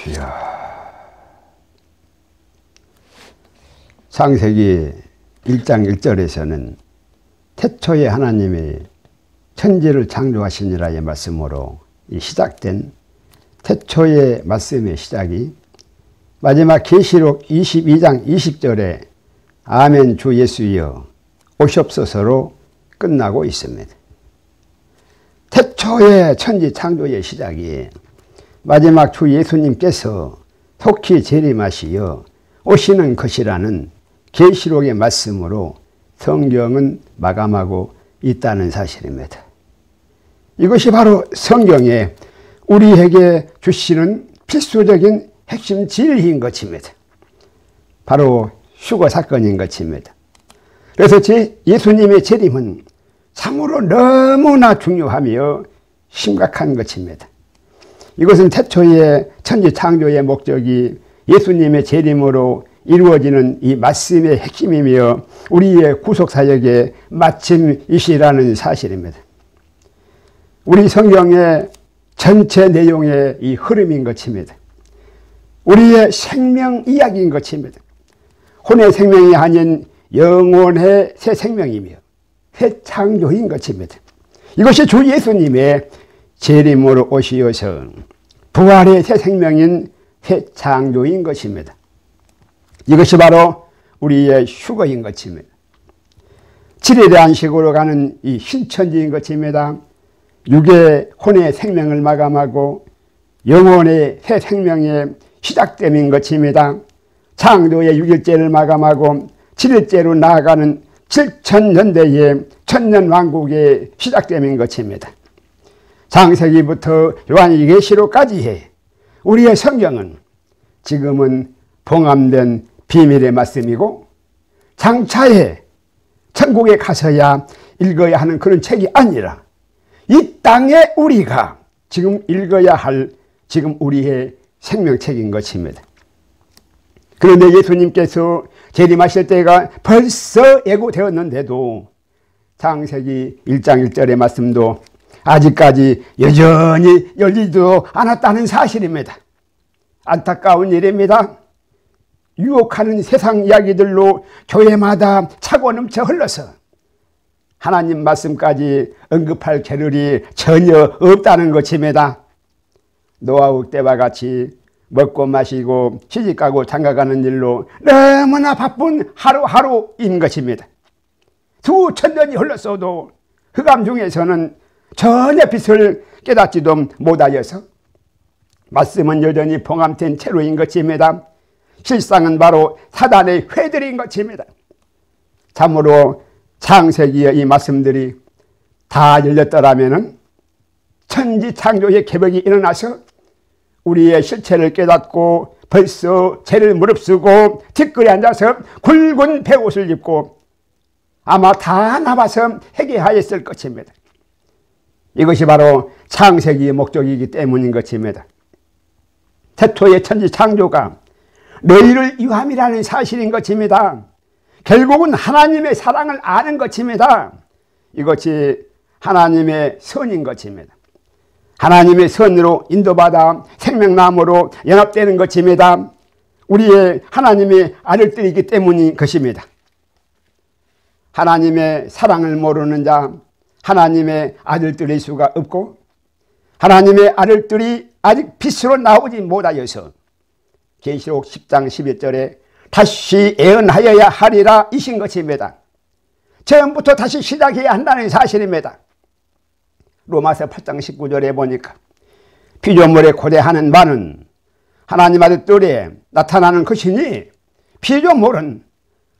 주여. 창세기 1장 1절에서는 태초에 하나님이 천지를 창조하시니라의 말씀으로 시작된 태초의 말씀의 시작이 마지막 계시록 22장 20절에 아멘 주 예수여 오시옵소서로 끝나고 있습니다. 태초의 천지 창조의 시작이 마지막 주 예수님께서 속히 재림하시어 오시는 것이라는 계시록의 말씀으로 성경은 마감하고 있다는 사실입니다. 이것이 바로 성경에 우리에게 주시는 필수적인 핵심 진리인 것입니다. 바로 휴거 사건인 것입니다. 그래서 예수님의 재림은 참으로 너무나 중요하며 심각한 것입니다. 이것은 태초의 천지 창조의 목적이 예수님의 재림으로 이루어지는 이 말씀의 핵심이며 우리의 구속사역의 마침이시라는 사실입니다. 우리 성경의 전체 내용의 이 흐름인 것입니다. 우리의 생명 이야기인 것입니다. 혼의 생명이 아닌 영혼의 새 생명이며 새 창조인 것입니다. 이것이 주 예수님의 재림으로 오시어서 부활의 새 생명인 새 창조인 것입니다. 이것이 바로 우리의 휴거인 것입니다. 7일의 안식으로 가는 이 신천지인 것입니다. 육의 혼의 생명을 마감하고 영혼의 새 생명의 시작됨인 것입니다. 창조의 6일째를 마감하고 7일째로 나아가는 7천년대의 천년왕국의 시작됨인 것입니다. 창세기부터 요한계시록까지의 우리의 성경은 지금은 봉함된 비밀의 말씀이고 장차에 천국에 가서야 읽어야 하는 그런 책이 아니라 이 땅에 우리가 지금 읽어야 할 지금 우리의 생명책인 것입니다. 그런데 예수님께서 재림하실 때가 벌써 예고되었는데도 창세기 1장 1절의 말씀도 아직까지 여전히 열리지도 않았다는 사실입니다. 안타까운 일입니다. 유혹하는 세상 이야기들로 교회마다 차고 넘쳐 흘러서 하나님 말씀까지 언급할 겨를이 전혀 없다는 것입니다. 노아의 때와 같이 먹고 마시고 시집가고 장가가는 일로 너무나 바쁜 하루하루인 것입니다. 수천 년이 흘렀어도 흑암 중에서는 전혀 빛을 깨닫지도 못하여서 말씀은 여전히 봉함된 채로인 것입니다. 실상은 바로 사단의 회들인 것입니다. 참으로 창세기의 이 말씀들이 다 열렸더라면 천지 창조의 개벽이 일어나서 우리의 실체를 깨닫고 벌써 죄를 무릅쓰고 뒷글에 앉아서 굵은 베옷을 입고 아마 다 나와서 회개하였을 것입니다. 이것이 바로 창세기의 목적이기 때문인 것입니다. 태초의 천지 창조가 너희를 위함이라는 사실인 것입니다. 결국은 하나님의 사랑을 아는 것입니다. 이것이 하나님의 선인 것입니다. 하나님의 선으로 인도받아 생명나무로 연합되는 것입니다. 우리의 하나님의 아들들이기 때문인 것입니다. 하나님의 사랑을 모르는 자, 하나님의 아들들일 수가 없고 하나님의 아들들이 아직 빛으로 나오지 못하여서 계시록 10장 11절에 다시 예언하여야 하리라 이신 것입니다. 처음부터 다시 시작해야 한다는 사실입니다. 로마서 8장 19절에 보니까 피조물에 고대하는 바는 하나님 아들들에 나타나는 것이니 피조물은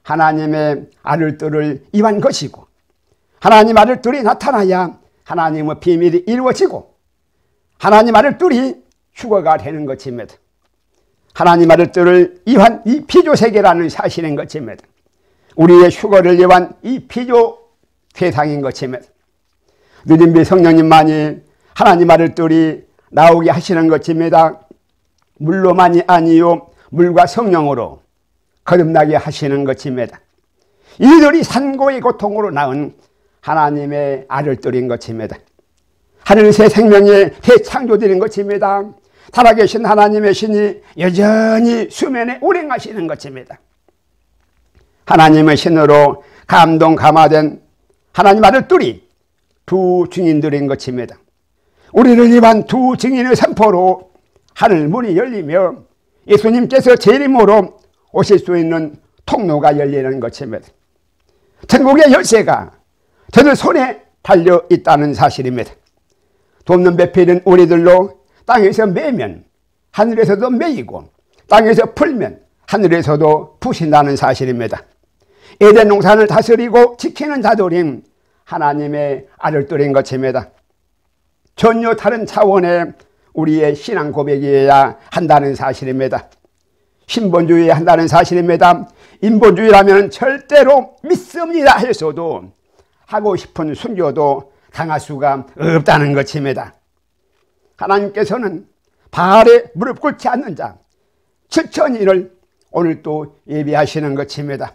하나님의 아들들을 입한 것이고 하나님 아들들이 나타나야 하나님의 비밀이 이루어지고 하나님 아들들이 휴거가 되는 것입니다. 하나님 아들들을 입한 이 피조세계라는 사실인 것입니다. 우리의 휴거를 입한 이 피조 세상인 것입니다. 늦은비 성령님만이 하나님 아들들이 나오게 하시는 것입니다. 물로만이 아니요 물과 성령으로 거듭나게 하시는 것입니다. 이들이 산고의 고통으로 낳은 하나님의 아들들인 것입니다. 하늘 새 생명의 새 창조들인 것입니다. 살아계신 하나님의 신이 여전히 수면에 운행하시는 것입니다. 하나님의 신으로 감동 감화된 하나님 아들 둘이 두 증인들인 것입니다. 우리를 위한 두 증인의 선포로 하늘 문이 열리며 예수님께서 재림으로 오실 수 있는 통로가 열리는 것입니다. 천국의 열쇠가 저들 손에 달려 있다는 사실입니다. 돕는 배필은 우리들로 땅에서 매면 하늘에서도 매이고 땅에서 풀면 하늘에서도 푸신다는 사실입니다. 에덴 동산을 다스리고 지키는 자들인 하나님의 아들들인 것입니다. 전혀 다른 차원의 우리의 신앙 고백이어야 한다는 사실입니다. 신본주의 한다는 사실입니다. 인본주의라면 절대로 믿습니다 해서도 하고 싶은 순교도 당할 수가 없다는 것입니다. 하나님께서는 바알에 무릎 꿇지 않는 자 7,000인을 오늘 또 예비하시는 것입니다.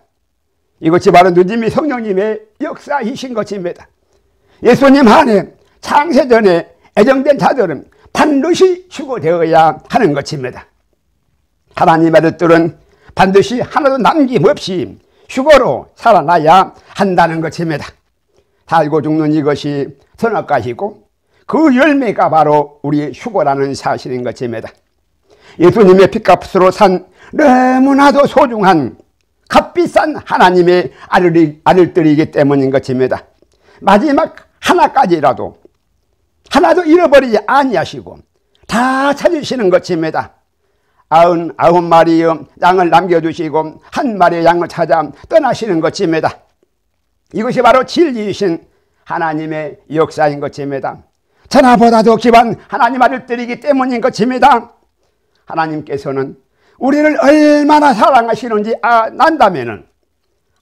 이것이 바로 누님이 성령님의 역사이신 것입니다. 예수님 안에 창세전에 애정된 자들은 반드시 휴거되어야 하는 것입니다. 하나님 아들들은 반드시 하나도 남김없이 휴거로 살아나야 한다는 것입니다. 살고 죽는 이것이 선악과이고 그 열매가 바로 우리의 휴거라는 사실인 것입니다. 예수님의 피값으로 산 너무나도 소중한 값비싼 하나님의 아들들이기 때문인 것입니다. 마지막 하나까지라도 하나도 잃어버리지 아니하시고 다 찾으시는 것입니다. 99마리의 양을 남겨두시고 한 마리의 양을 찾아 떠나시는 것입니다. 이것이 바로 진리이신 하나님의 역사인 것입니다. 천하보다도 귀한 하나님 아들들이기 때문인 것입니다. 하나님께서는 우리를 얼마나 사랑하시는지 난다면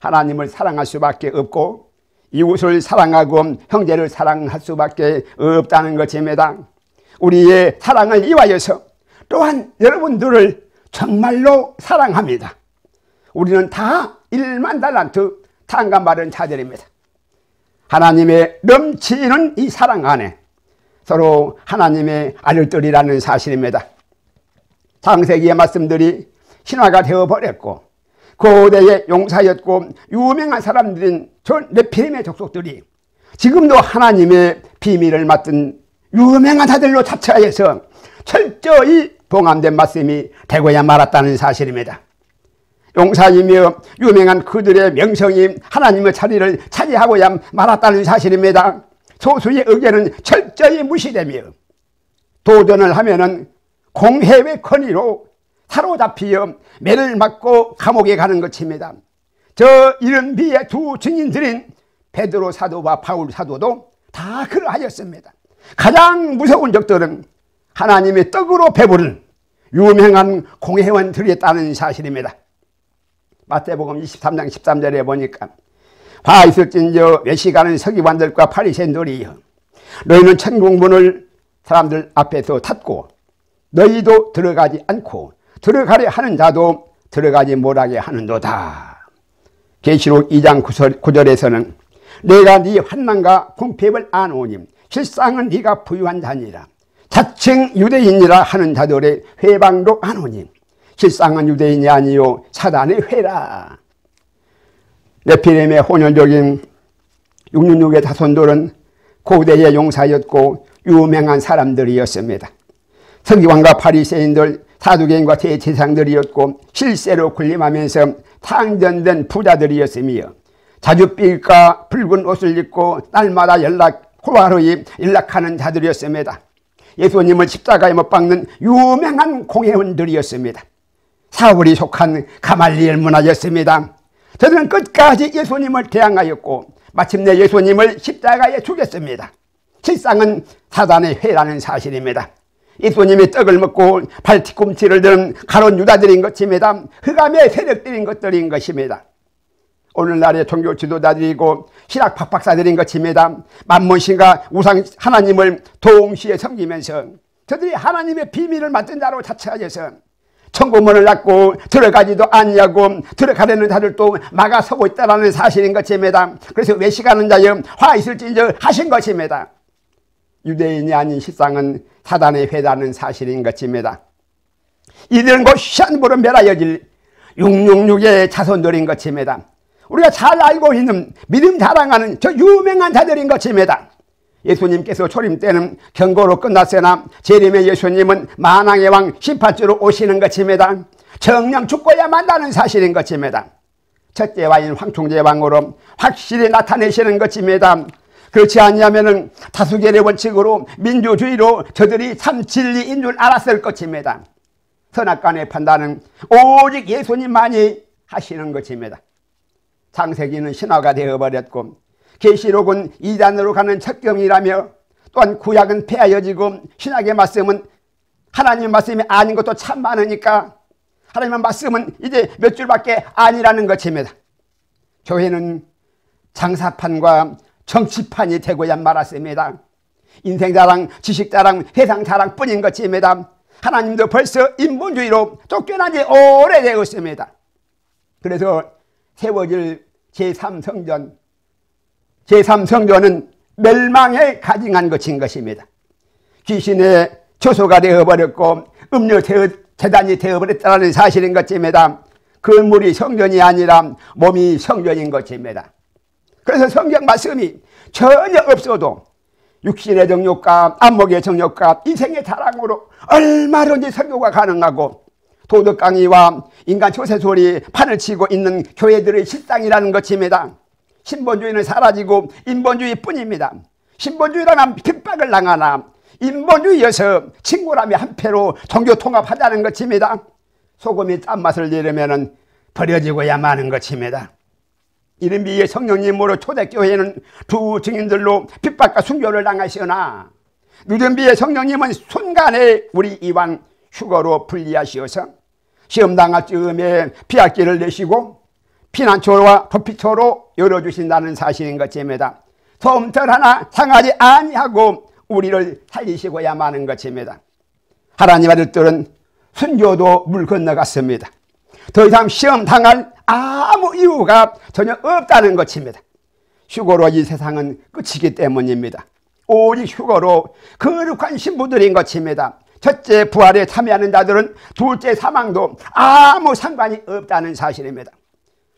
하나님을 사랑할 수밖에 없고 이웃을 사랑하고 형제를 사랑할 수밖에 없다는 것입니다. 우리의 사랑을 이와여서 또한 여러분들을 정말로 사랑합니다. 우리는 다 1만 달란트 탕감받은 자들입니다. 하나님의 넘치는 이 사랑 안에 서로 하나님의 아들들이라는 사실입니다. 창세기의 말씀들이 신화가 되어버렸고 고대의 용사였고 유명한 사람들인 전 네피림의 족속들이 지금도 하나님의 비밀을 맡은 유명한 자들로 자처해서 철저히 봉함된 말씀이 되고야 말았다는 사실입니다. 용사이며 유명한 그들의 명성이 하나님의 자리를 차지하고야 말았다는 사실입니다. 소수의 의견은 철저히 무시되며 도전을 하면은 공회의 권위로 사로잡히어 매를 맞고 감옥에 가는 것입니다. 저 이른비의 두 증인들인 베드로 사도와 바울 사도도 다 그러하였습니다. 가장 무서운 적들은 하나님의 떡으로 배부른 유명한 공회원들이었다는 사실입니다. 마태복음 23장 13절에 보니까 화 있을진저 외식하는 서기관들과 바리새인들이여 너희는 천국문을 사람들 앞에서 닫고 너희도 들어가지 않고 들어가려 하는 자도 들어가지 못하게 하는도다. 계시록 2장 9절에서는 내가 네 환난과 궁핍을 아노니 실상은 네가 부유한 자니라. 자칭 유대인이라 하는 자들의 회방도 아노니 실상은 유대인이 아니요 사단의 회라. 네피림의 혼혈적인 666의 자손들은 고대의 용사였고 유명한 사람들이었습니다. 서기관과 바리새인들, 사두개인과 대제사장들이었고 실세로 군림하면서 상전된 부자들이었으며 자줏빛과 붉은 옷을 입고 날마다 호화로이 연락하는 자들이었습니다. 예수님을 십자가에 못 박는 유명한 공회원들이었습니다. 사울이 속한 가말리엘 문화였습니다. 저들은 끝까지 예수님을 대항하였고 마침내 예수님을 십자가에 죽였습니다. 실상은 사단의 회라는 사실입니다. 예수님이 떡을 먹고 발뒤꿈치를 드는 가론 유다들인 것입니다. 흑암의 세력들인 것들인 것입니다. 오늘날의 종교 지도자들이고 신학 박박사들인 것입니다. 만몬신과 우상 하나님을 동시에 섬기면서 저들이 하나님의 비밀을 맡은 자로 자처하여서 천국문을 닫고 들어가지도 아니하고 들어가려는 자들도 막아서고 있다는 사실인 것입니다. 그래서 외식하는 자여 화 있을진저 하신 것입니다. 유대인이 아닌 실상은 사단의 회다는 사실인 것입니다. 이들은 곧 시한부로 멸하여질 666의 자손들인 것입니다. 우리가 잘 알고 있는 믿음 자랑하는 저 유명한 자들인 것입니다. 예수님께서 초림 때는 경고로 끝났으나 재림의 예수님은 만왕의 왕 심판주로 오시는 것입니다. 정령 죽고야 만다는 사실인 것입니다. 첫째 와인 황충제 왕으로 확실히 나타내시는 것입니다. 그렇지 않냐면은 다수결의 원칙으로 민주주의로 저들이 참 진리인 줄 알았을 것입니다. 선악간의 판단은 오직 예수님만이 하시는 것입니다. 창세기는 신화가 되어버렸고 계시록은 이단으로 가는 척경이라며 또한 구약은 폐하여지고 신약의 말씀은 하나님의 말씀이 아닌 것도 참 많으니까 하나님의 말씀은 이제 몇 줄밖에 아니라는 것입니다. 교회는 장사판과 정치판이 되고야 말았습니다. 인생자랑, 지식자랑, 세상자랑 뿐인 것입니다. 하나님도 벌써 인본주의로 쫓겨난 지 오래되었습니다. 그래서 세워질 제3성전은 멸망에 가증한 것인 것입니다. 귀신의 초소가 되어버렸고 음료 재단이 되어버렸다는 사실인 것입니다. 건물이 성전이 아니라 몸이 성전인 것입니다. 그래서 성경 말씀이 전혀 없어도 육신의 정욕과 안목의 정욕과 인생의 자랑으로 얼마든지 설교가 가능하고 도덕 강의와 인간 처세소리 판을 치고 있는 교회들의 실상이라는 것입니다. 신본주의는 사라지고 인본주의 뿐입니다. 신본주의라면 핍박을 당하나 인본주의여서 친구라며 한패로 종교 통합하자는 것입니다. 소금이 짠맛을 내려면 버려지고야 마는 것입니다. 이른비의 성령님으로 초대교회는 두 증인들로 핍박과 순교를 당하시거나 늦은비의 성령님은 순간에 우리 이왕 휴거로 분리하시어서 시험당할 즈음에 피할길을 내시고 피난처와 도피처로 열어주신다는 사실인 것입니다. 솜털 하나 상하지 아니하고 우리를 살리시고야 마는 것입니다. 하나님 아들들은 순교도 물 건너갔습니다. 더 이상 시험 당할 아무 이유가 전혀 없다는 것입니다. 휴거로 이 세상은 끝이기 때문입니다. 오직 휴거로 거룩한 신부들인 것입니다. 첫째 부활에 참여하는 자들은 둘째 사망도 아무 상관이 없다는 사실입니다.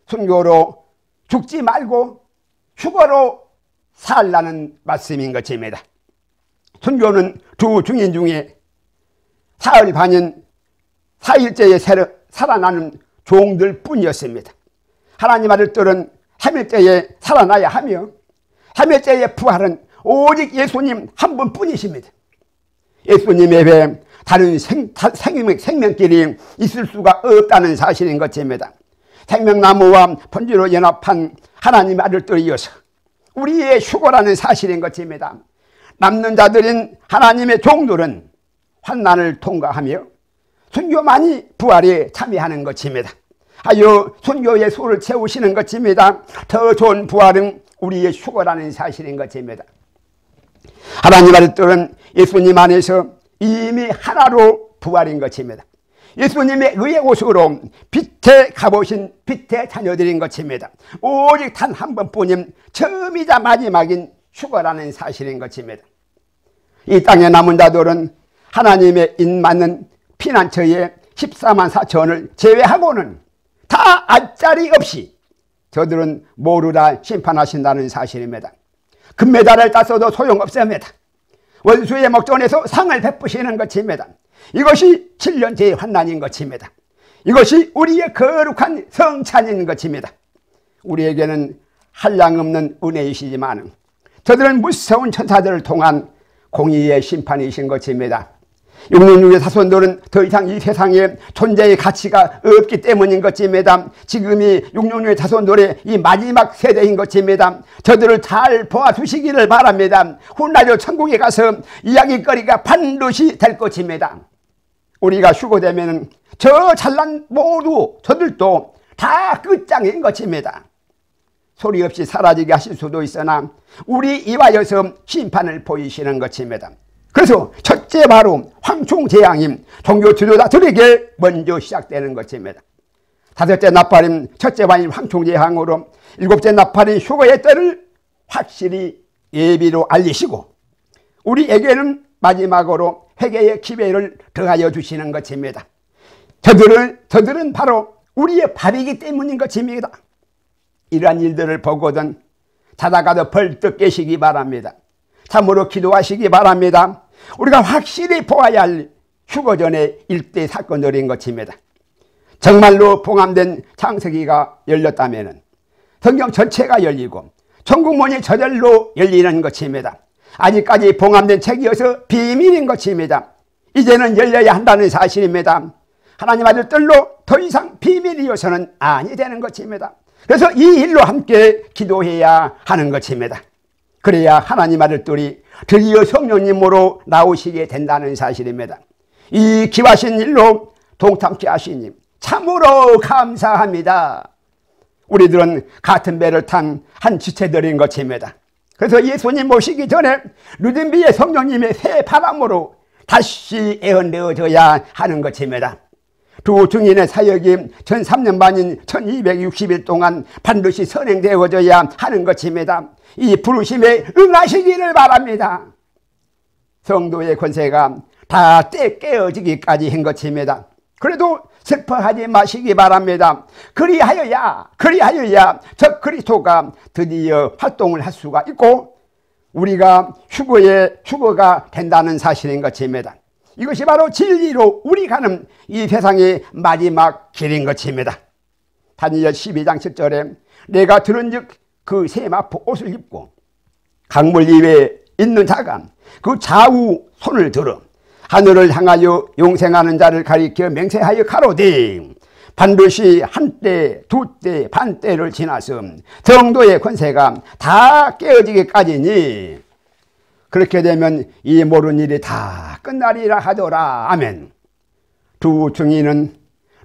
순교로 죽지 말고 휴거로 살라는 말씀인 것입니다. 순교는 두 증인 중에 사흘 반인 4일째에 살아나는 종들 뿐이었습니다. 하나님 아들들은 3일째에 살아나야 하며 3일째의 부활은 오직 예수님 한 분뿐이십니다. 예수님에 비해 다른 생명길이 있을 수가 없다는 사실인 것입니다. 생명나무와 번지로 연합한 하나님의 아들들이어서 우리의 휴거라는 사실인 것입니다. 남는 자들인 하나님의 종들은 환난을 통과하며 순교만이 부활에 참여하는 것입니다. 하여 순교의 소를 채우시는 것입니다. 더 좋은 부활은 우리의 휴거라는 사실인 것입니다. 하나님 아들들은 예수님 안에서 이미 하나로 부활인 것입니다. 예수님의 의의 옷으로 빛에 가보신 빛의 자녀들인 것입니다. 오직 단 한 번뿐인 처음이자 마지막인 휴거라는 사실인 것입니다. 이 땅에 남은 자들은 하나님의 인맞는 피난처에 14만 4천을 제외하고는 다 앞자리 없이 저들은 모르라 심판하신다는 사실입니다. 금메달을 땄어도 소용없습니다. 원수의 목전에서 상을 베푸시는 것입니다. 이것이 7년째의 환난인 것입니다. 이것이 우리의 거룩한 성찬인 것입니다. 우리에게는 한량없는 은혜이시지만 저들은 무서운 천사들을 통한 공의의 심판이신 것입니다. 666의 자손들은 더 이상 이 세상에 존재의 가치가 없기 때문인 것입니다. 지금이 666의 자손들의 이 마지막 세대인 것입니다. 저들을 잘 보아주시기를 바랍니다. 훗날 천국에 가서 이야기거리가 반드시 될 것입니다. 우리가 휴거되면 저 잘난 모두 저들도 다 끝장인 것입니다. 소리 없이 사라지게 하실 수도 있으나 우리 이와여서 심판을 보이시는 것입니다. 그래서 첫째 바로 황충재앙임 종교 지도자들에게 먼저 시작되는 것입니다. 다섯째 나팔인 첫째 반인 황충재앙으로 일곱째 나팔인 휴거의 때를 확실히 예비로 알리시고 우리에게는 마지막으로 회개의 기회를 더하여 주시는 것입니다. 저들은 바로 우리의 밥이기 때문인 것입니다. 이러한 일들을 보거든 자다가도 벌떡 깨시기 바랍니다. 참으로 기도하시기 바랍니다. 우리가 확실히 보아야 할 휴거 전의 일대 사건들인 것입니다. 정말로 봉함된 창세기가 열렸다면 성경 전체가 열리고 천국문이 저절로 열리는 것입니다. 아직까지 봉함된 책이어서 비밀인 것입니다. 이제는 열려야 한다는 사실입니다. 하나님 아들 뜰로 더 이상 비밀이어서는 아니 되는 것입니다. 그래서 이 일로 함께 기도해야 하는 것입니다. 그래야 하나님 아들 뜰이 드디어 성령님으로 나오시게 된다는 사실입니다. 이 기하신 일로 동참케 하시니 참으로 감사합니다. 우리들은 같은 배를 탄 한 지체들인 것입니다. 그래서 예수님 모시기 전에 누진비의 성령님의 새 바람으로 다시 애언되어져야 하는 것입니다. 두 증인의 사역이 전 3년 반인 1260일 동안 반드시 선행되어져야 하는 것입니다. 이 부르심에 응하시기를 바랍니다. 성도의 권세가 다 깨어지기까지 한 것입니다. 그래도 슬퍼하지 마시기 바랍니다. 그리하여야 저 그리스도가 드디어 활동을 할 수가 있고 우리가 휴거가 된다는 사실인 것입니다. 이것이 바로 진리로 우리 가는 이 세상의 마지막 길인 것입니다. 다니엘 12장 7절에 내가 들은즉 그 세마포 옷을 입고 강물 위에 있는 자가 그 좌우 손을 들어 하늘을 향하여 용생하는 자를 가리켜 맹세하여 가로되 반드시 한때 두때 반때를 지나서 정도의 권세가 다 깨어지기까지니 그렇게 되면 이 모든 일이 다 끝나리라 하더라. 아멘. 두 증인은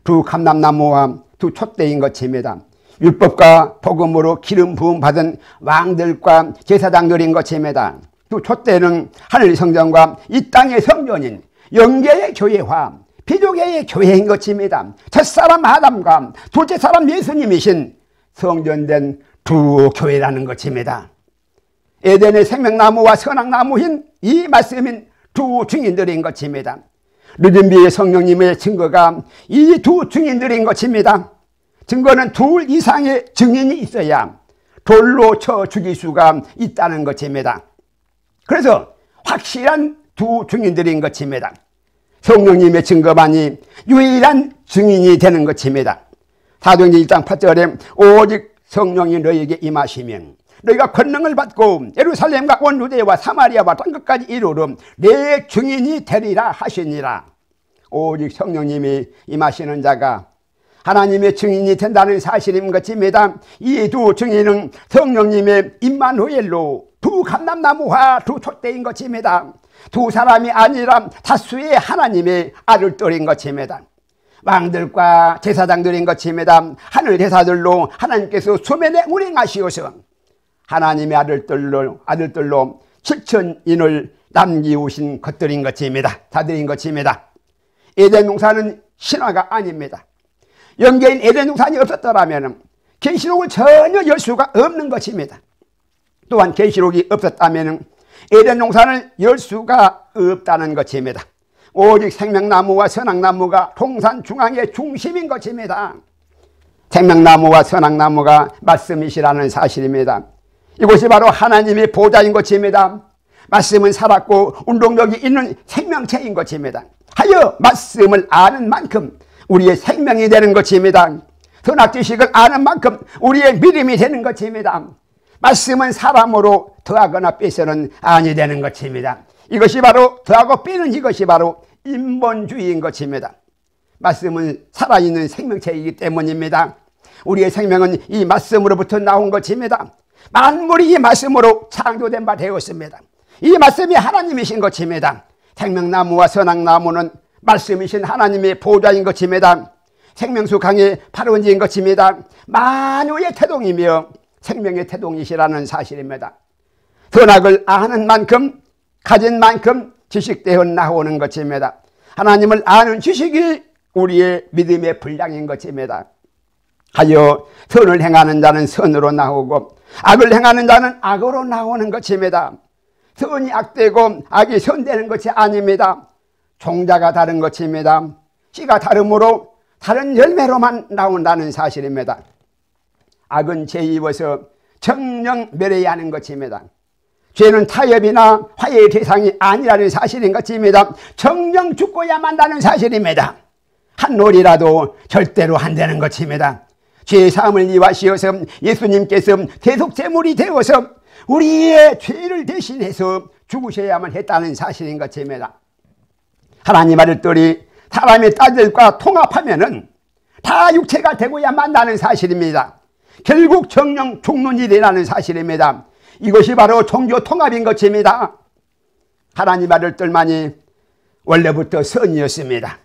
두 감람나무와 두 촛대인 것입니다. 율법과 복음으로 기름 부음 받은 왕들과 제사장들인 것입니다. 또 촛대는 하늘 성전과 이 땅의 성전인 영계의 교회와 피조계의 교회인 것입니다. 첫사람 아담과 둘째 사람 예수님이신 성전된 두 교회라는 것입니다. 에덴의 생명나무와 선악나무인 이 말씀인 두 증인들인 것입니다. 누진비의 성령님의 증거가 이 두 증인들인 것입니다. 증거는 둘 이상의 증인이 있어야 돌로 쳐 죽일 수가 있다는 것입니다. 그래서 확실한 두 증인들인 것입니다. 성령님의 증거만이 유일한 증인이 되는 것입니다. 사도행전 1장 8절에 오직 성령이 너희에게 임하시면 너희가 권능을 받고 예루살렘과 온 유대와 사마리아와 땅끝까지 이르러 내 증인이 되리라 하시니라. 오직 성령님이 임하시는 자가 하나님의 증인이 된다는 사실인 것입니다. 이 두 증인은 성령님의 임마누엘로 두 감람나무와 두 촛대인 것입니다. 두 사람이 아니라 다수의 하나님의 아들들인 것입니다. 왕들과 제사장들인 것입니다. 하늘 대사들로 하나님께서 수면에 운행하시어서 하나님의 아들들로 7천인을 남기우신 것들인 것입니다. 자들인 것입니다. 에덴 동산은 신화가 아닙니다. 영계인 에덴 동산이 없었더라면 계시록을 전혀 열 수가 없는 것입니다. 또한 계시록이 없었다면 에덴 동산을 열 수가 없다는 것입니다. 오직 생명나무와 선악나무가 동산 중앙의 중심인 것입니다. 생명나무와 선악나무가 말씀이시라는 사실입니다. 이곳이 바로 하나님의 보좌인 것입니다. 말씀은 살았고 운동력이 있는 생명체인 것입니다. 하여 말씀을 아는 만큼 우리의 생명이 되는 것입니다. 선악지식을 아는 만큼 우리의 믿음이 되는 것입니다. 말씀은 사람으로 더하거나 빼서는 아니 되는 것입니다. 이것이 바로 더하고 빼는 이것이 바로 인본주의인 것입니다. 말씀은 살아있는 생명체이기 때문입니다. 우리의 생명은 이 말씀으로부터 나온 것입니다. 만물이 이 말씀으로 창조된 바 되었습니다. 이 말씀이 하나님이신 것입니다. 생명나무와 선악나무는 말씀이신 하나님의 보좌인 것입니다. 생명수 강의 발원지인 것입니다. 만유의 태동이며 생명의 태동이시라는 사실입니다. 선악을 아는 만큼 가진 만큼 지식되어 나오는 것입니다. 하나님을 아는 지식이 우리의 믿음의 분량인 것입니다. 하여 선을 행하는 자는 선으로 나오고 악을 행하는 자는 악으로 나오는 것입니다. 선이 악되고 악이 선되는 것이 아닙니다. 종자가 다른 것입니다. 씨가 다름으로 다른 열매로만 나온다는 사실입니다. 악은 죄 입어서 정령 멸해야 하는 것입니다. 죄는 타협이나 화해의 대상이 아니라는 사실인 것입니다. 정령 죽고야만 한다는 사실입니다. 한 놀이라도 절대로 안 되는 것입니다. 죄의 사함을 이와시어서 예수님께서 대속제물이 되어서 우리의 죄를 대신해서 죽으셔야만 했다는 사실인 것입니다. 하나님 아들들이 사람의 딸들과 통합하면은 다 육체가 되고야만 한다는 사실입니다. 결국 정령 죽는 일이라는 사실입니다. 이것이 바로 종교 통합인 것입니다. 하나님 아들들만이 원래부터 선이었습니다.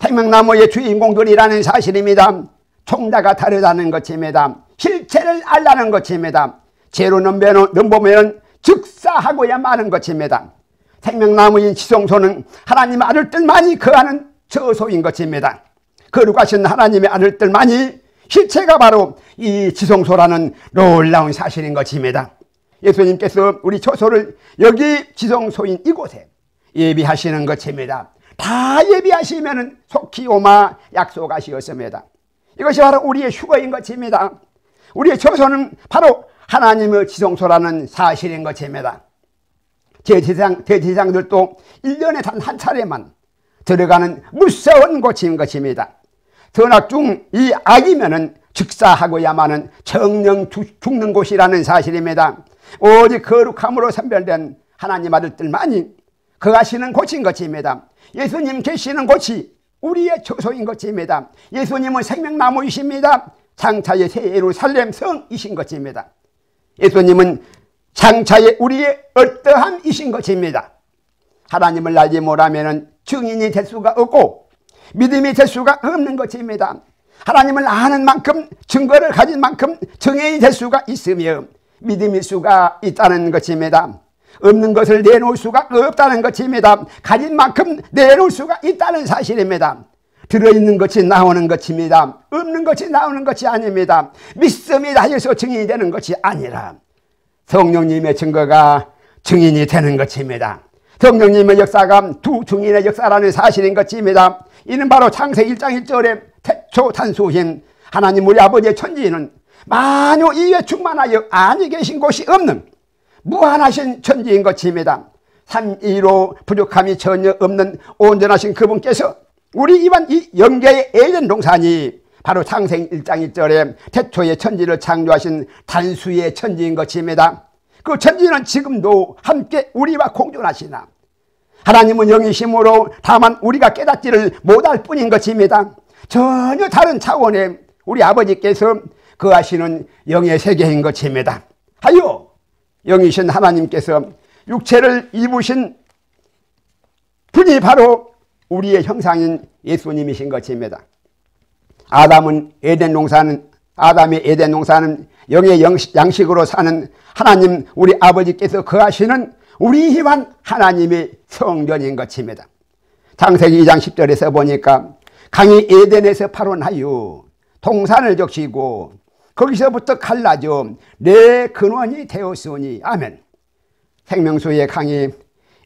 생명나무의 주인공들이라는 사실입니다. 종자가 다르다는 것입니다. 실체를 알라는 것입니다. 죄로 넘보면 즉사하고야 마는 것입니다. 생명나무인 지성소는 하나님 아들들만이 거하는 저소인 것입니다. 거룩하신 하나님의 아들들만이 실체가 바로 이 지성소라는 놀라운 사실인 것입니다. 예수님께서 우리 처소를 여기 지성소인 이곳에 예비하시는 것입니다. 다 예비하시면 속히 오마 약속하시었습니다. 이것이 바로 우리의 휴거인 것입니다. 우리의 처소는 바로 하나님의 지성소라는 사실인 것입니다. 대제사장들도 1년에 단 한 차례만 들어가는 무서운 곳인 것입니다. 선악 중 이 악이면은 즉사하고야만은 정령 죽는 곳이라는 사실입니다. 오직 거룩함으로 선별된 하나님 아들들만이 거하시는 곳인 것입니다. 예수님 계시는 곳이 우리의 처소인 것입니다. 예수님은 생명나무이십니다. 장차의 새 예루살렘 성이신 것입니다. 예수님은 장차의 우리의 어떠함이신 것입니다. 하나님을 알지 못하면 증인이 될 수가 없고 믿음이 될 수가 없는 것입니다. 하나님을 아는 만큼 증거를 가진 만큼 증인이 될 수가 있으며 믿음일 수가 있다는 것입니다. 없는 것을 내놓을 수가 없다는 것입니다. 가진 만큼 내놓을 수가 있다는 사실입니다. 들어있는 것이 나오는 것입니다. 없는 것이 나오는 것이 아닙니다. 믿음이 다해서 증인이 되는 것이 아니라 성령님의 증거가 증인이 되는 것입니다. 성령님의 역사가 두 증인의 역사라는 사실인 것입니다. 이는 바로 창세기 1장 1절에 태초 탄수신 하나님 우리 아버지의 천지는 만유 이에 충만하여 아니 계신 곳이 없는 무한하신 천지인 것입니다. 삼위로 부족함이 전혀 없는 온전하신 그분께서 우리 이번 이 영계의 에덴 동산이 바로 창세기 1장 1절에 태초의 천지를 창조하신 단수의 천지인 것입니다. 그 천지는 지금도 함께 우리와 공존하시나 하나님은 영이심으로 다만 우리가 깨닫지를 못할 뿐인 것입니다. 전혀 다른 차원의 우리 아버지께서 거하시는 영의 세계인 것입니다. 하여 영이신 하나님께서 육체를 입으신 분이 바로 우리의 형상인 예수님이신 것입니다. 아담의 에덴 농사는 영의 양식으로 사는 하나님 우리 아버지께서 거하시는 우리 희망 하나님의 성전인 것입니다. 창세기 2장 10절에서 보니까 강이 에덴에서 파론하여 동산을 적시고 거기서부터 갈라져 내 근원이 되었으니 아멘. 생명수의 강이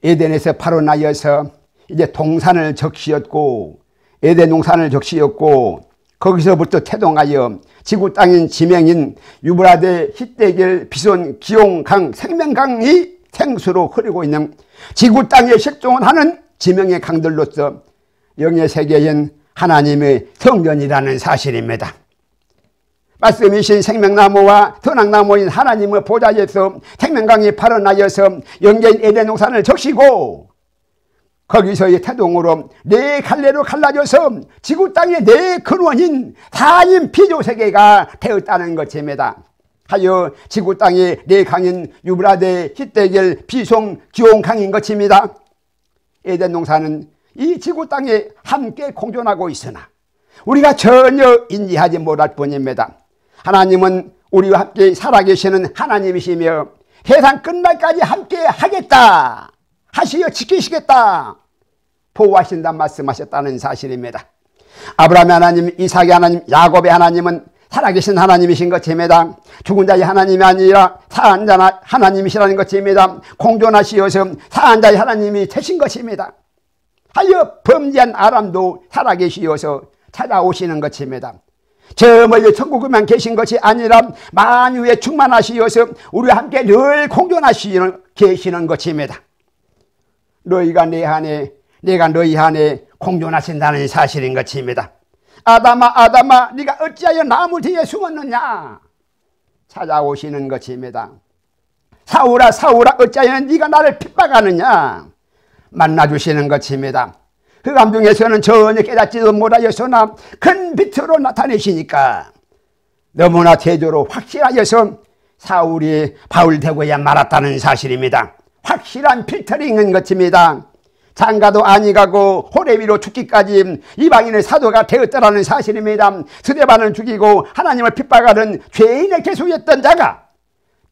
에덴에서 파론하여서 이제 동산을 적시었고 에덴 동산을 적시었고 거기서부터 태동하여 지구 땅인 지명인 유브라데 히데길 비손 기용강 생명강이 생수로 흐르고 있는 지구 땅에 식종하는 지명의 강들로서 영의 세계인 하나님의 성전이라는 사실입니다. 말씀이신 생명나무와 선악나무인 하나님의 보좌에서 생명강이 발원하여서 영계인 에덴 동산을 적시고 거기서의 태동으로 네 갈래로 갈라져서 지구 땅의 네 근원인 4인 피조세계가 되었다는 것입니다. 하여 지구 땅의 네 강인 유브라데 히데길 비송 기온강인 것입니다. 에덴 동산은 이 지구 땅에 함께 공존하고 있으나 우리가 전혀 인지하지 못할 뿐입니다. 하나님은 우리와 함께 살아계시는 하나님이시며 세상 끝날까지 함께 하겠다 하시어 지키시겠다 보호하신다 말씀하셨다는 사실입니다. 아브라함의 하나님, 이삭의 하나님, 야곱의 하나님은 살아계신 하나님이신 것입니다. 죽은 자의 하나님이 아니라 사한 자 하나님이시라는 것입니다. 공존하시어서 사한 자의 하나님이 되신 것입니다. 하여 범죄한 아람도 살아계시어서 찾아오시는 것입니다. 저 멀리 천국에만 계신 것이 아니라 만유에 충만하시어서 우리와 함께 늘 공존하시는 계시는 것입니다. 너희가 내 안에 내가 너희 안에 공존하신다는 사실인 것입니다. 아담아 아담아 네가 어찌하여 나무 뒤에 숨었느냐 찾아오시는 것입니다. 사울아 사울아 어찌하여 네가 나를 핍박하느냐 만나주시는 것입니다. 흑암 중에서는 전혀 깨닫지도 못하였으나 큰 빛으로 나타내시니까 너무나 대조로 확실하여서 사울이 바울 되고야 말았다는 사실입니다. 확실한 필터링인 것입니다. 장가도 아니 가고 호레비로 죽기까지 이방인의 사도가 되었다라는 사실입니다. 스데반을 죽이고 하나님을 핍박하는 죄인의 계속했던 자가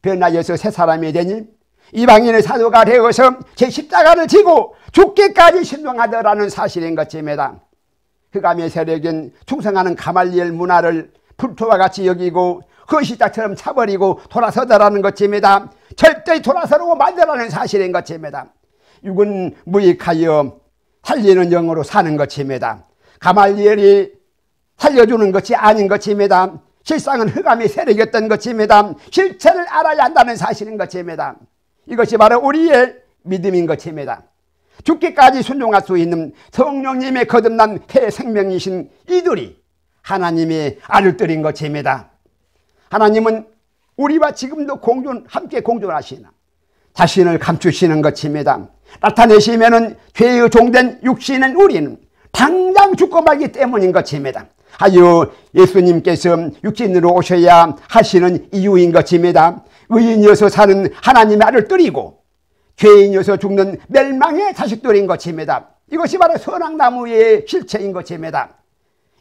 변하여서 새 사람이 되니 이방인의 사도가 되어서 제 십자가를 지고 죽기까지 신중하더라는 사실인 것입니다. 흑암의 세력은 충성하는 가말리엘 문화를 불토와 같이 여기고 거시장처럼 차버리고 돌아서더라는 것입니다. 절대 돌아서라고 만들라는 사실인 것입니다. 육은 무익하여 살리는 영으로 사는 것입니다. 가말리엘이 살려주는 것이 아닌 것입니다. 실상은 흑암의 세력이었던 것입니다. 실체를 알아야 한다는 사실인 것입니다. 이것이 바로 우리의 믿음인 것입니다. 죽기까지 순종할 수 있는 성령님의 거듭난 새 생명이신 이들이 하나님의 아들들인 것입니다. 하나님은 우리와 지금도 함께 공존하시나 자신을 감추시는 것입니다. 나타내시면은 죄의 종된 육신은 우리는 당장 죽고 말기 때문인 것입니다. 하여 예수님께서 육신으로 오셔야 하시는 이유인 것입니다. 의인이어서 사는 하나님의 아들들이고 죄인이어서 죽는 멸망의 자식들인 것입니다. 이것이 바로 선악나무의 실체인 것입니다.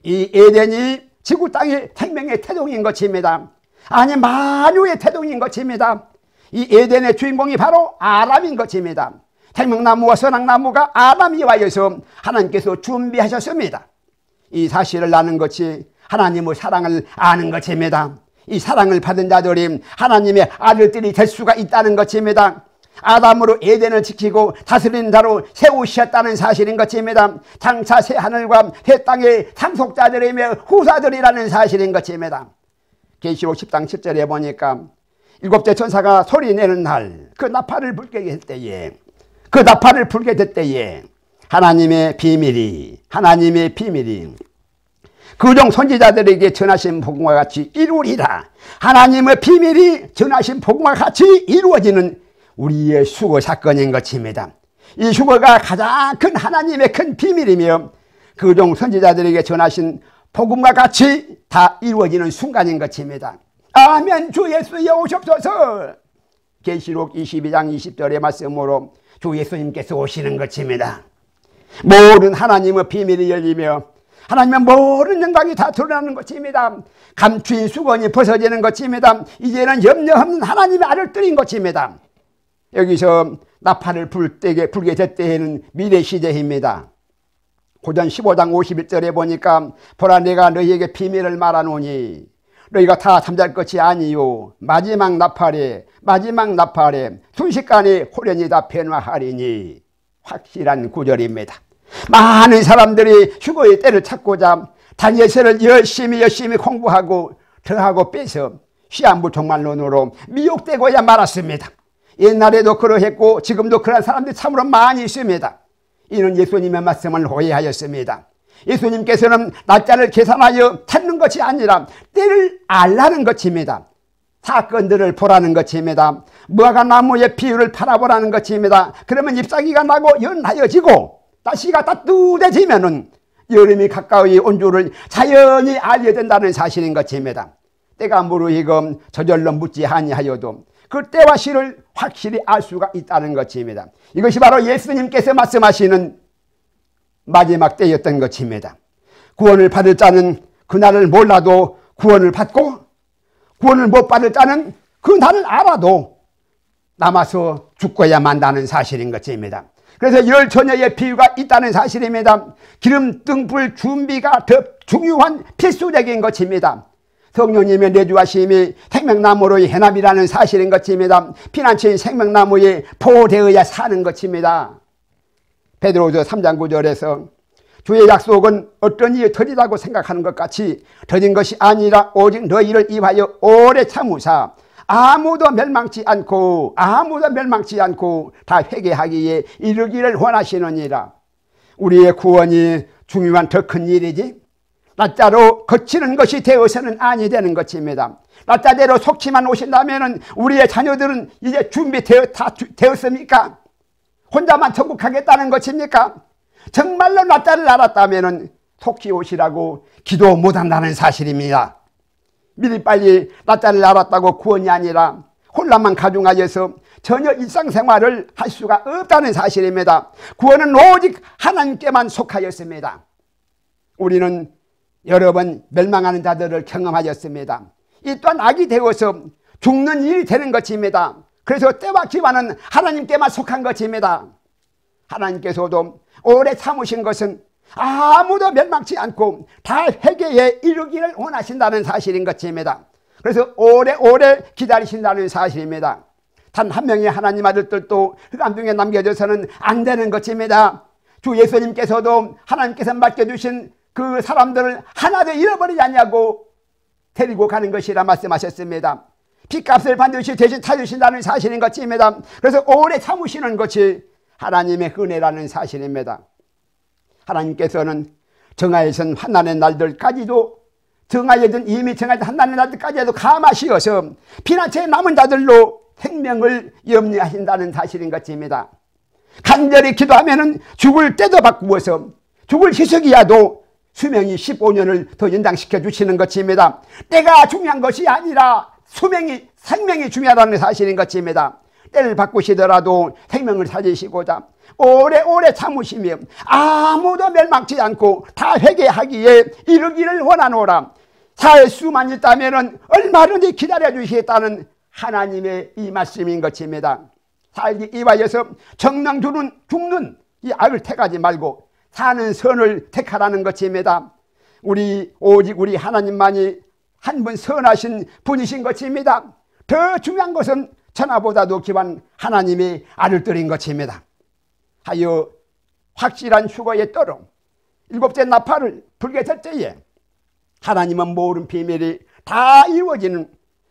이 에덴이 지구 땅의 생명의 태동인 것입니다. 아니 만유의 태동인 것입니다. 이 에덴의 주인공이 바로 아람인 것입니다. 생명나무와 선악나무가 아담이와여서 하나님께서 준비하셨습니다. 이 사실을 아는 것이 하나님의 사랑을 아는 것입니다. 이 사랑을 받은 자들이 하나님의 아들들이 될 수가 있다는 것입니다. 아담으로 에덴을 지키고 다스리는 자로 세우셨다는 사실인 것입니다. 장차 새 하늘과 새 땅의 상속자들이며 후사들이라는 사실인 것입니다. 계시록 10장 7절에 보니까 일곱째 천사가 소리내는 날 그 나팔을 불게 될 때에 하나님의 비밀이 그종 선지자들에게 전하신 복음과 같이 이루리라. 하나님의 비밀이 전하신 복음과 같이 이루어지는 우리의 수고 사건인 것입니다. 이 수고가 가장 큰 하나님의 큰 비밀이며 그종 선지자들에게 전하신 복음과 같이 다 이루어지는 순간인 것입니다. 아멘. 주 예수여 오십소서. 계시록 22장 20절의 말씀으로 주 예수님께서 오시는 것입니다. 모든 하나님의 비밀이 열리며 하나님의 모든 영광이 다 드러나는 것입니다. 감추인 수건이 벗어지는 것입니다. 이제는 염려 없는 하나님의 아들들인 것입니다. 여기서 나팔을 불게 될 때에는 미래 시대입니다. 고전 15장 51절에 보니까 보라 내가 너희에게 비밀을 말하노니 너희가 다 잠잘 것이 아니요 마지막 나팔에 순식간에 호련히 다 변화하리니. 확실한 구절입니다. 많은 사람들이 휴거의 때를 찾고자 다니엘서를 열심히 공부하고 더하고 빼서 시한부 종말론으로 미혹되고야 말았습니다. 옛날에도 그러했고 지금도 그런 사람들이 참으로 많이 있습니다. 이는 예수님의 말씀을 오해하였습니다. 예수님께서는 날짜를 계산하여 찾는 것이 아니라 때를 알라는 것입니다. 사건들을 보라는 것입니다. 무화과 나무의 비율을 바라보라는 것입니다. 그러면 잎사귀가 나고 연하여지고 날씨가 따뜻해지면은 여름이 가까이 온 줄을 자연히 알게 된다는 사실인 것입니다. 때가 무르익음 저절로 묻지 아니하여도 그 때와 시를 확실히 알 수가 있다는 것입니다. 이것이 바로 예수님께서 말씀하시는 마지막 때였던 것입니다. 구원을 받을 자는 그날을 몰라도 구원을 받고 구원을 못 받을 자는 그날을 알아도 남아서 죽고야 만다는 사실인 것입니다. 그래서 열 처녀의 비유가 있다는 사실입니다. 기름 등불 준비가 더 중요한 필수적인 것입니다. 성령님의 내주하심이 생명나무로의 해남이라는 사실인 것입니다. 피난처인 생명나무에 보호되어야 사는 것입니다. 베드로후서 3장 9절에서 주의 약속은 어떤 이에 더디다고 생각하는 것 같이 더딘 것이 아니라 오직 너희를 위하여 오래 참으사 아무도 멸망치 않고 다 회개하기에 이르기를 원하시느니라. 우리의 구원이 중요한 더 큰 일이지 낮자로 거치는 것이 되어서는 아니 되는 것입니다. 낮자대로 속치만 오신다면 우리의 자녀들은 이제 준비되었습니까? 혼자만 천국하겠다는 것입니까? 정말로 낮자를 알았다면 속히 오시라고 기도 못한다는 사실입니다. 미리 빨리 낮자를 알았다고 구원이 아니라 혼란만 가중하여서 전혀 일상생활을 할 수가 없다는 사실입니다. 구원은 오직 하나님께만 속하였습니다. 우리는 여러 번 멸망하는 자들을 경험하였습니다. 이 또한 악이 되어서 죽는 일이 되는 것입니다. 그래서 때와 기한은 하나님께만 속한 것입니다. 하나님께서도 오래 참으신 것은 아무도 멸망치 않고 다 회개에 이르기를 원하신다는 사실인 것입니다. 그래서 오래오래 기다리신다는 사실입니다. 단 한 명의 하나님 아들들도 흑암 중에 남겨져서는 안 되는 것입니다. 주 예수님께서도 하나님께서 맡겨주신 그 사람들을 하나도 잃어버리지 않냐고 데리고 가는 것이라 말씀하셨습니다. 핏값을 반드시 대신 찾으신다는 사실인 것입니다. 그래서 오래 참으시는 것이 하나님의 은혜라는 사실입니다. 하나님께서는 정하여진 환난의 날들까지도 이미 정하여진 환난의 날들까지도 감하시어서 피난처에 남은 자들로 생명을 염려하신다는 사실인 것입니다. 간절히 기도하면 죽을 때도 바꾸어서 죽을 희석이야도 수명이 15년을 더 연장시켜 주시는 것입니다. 때가 중요한 것이 아니라 생명이 중요하다는 사실인 것입니다. 때를 바꾸시더라도 생명을 살리시고자 오래오래 참으시며 아무도 멸망치 않고 다 회개하기에 이르기를 원하노라. 살 수만 있다면 얼마든지 기다려 주시겠다는 하나님의 이 말씀인 것입니다. 살기 위하여서 정령 죽는 이 악을 택하지 말고 사는 선을 택하라는 것입니다. 오직 우리 하나님만이 한 분 선하신 분이신 것입니다. 더 중요한 것은 천하보다도 귀한 하나님의 아들들인 것입니다. 하여 확실한 휴거의 떠로 일곱째 나팔을 불게 될 때에 하나님은 모든 비밀이 다 이루어지는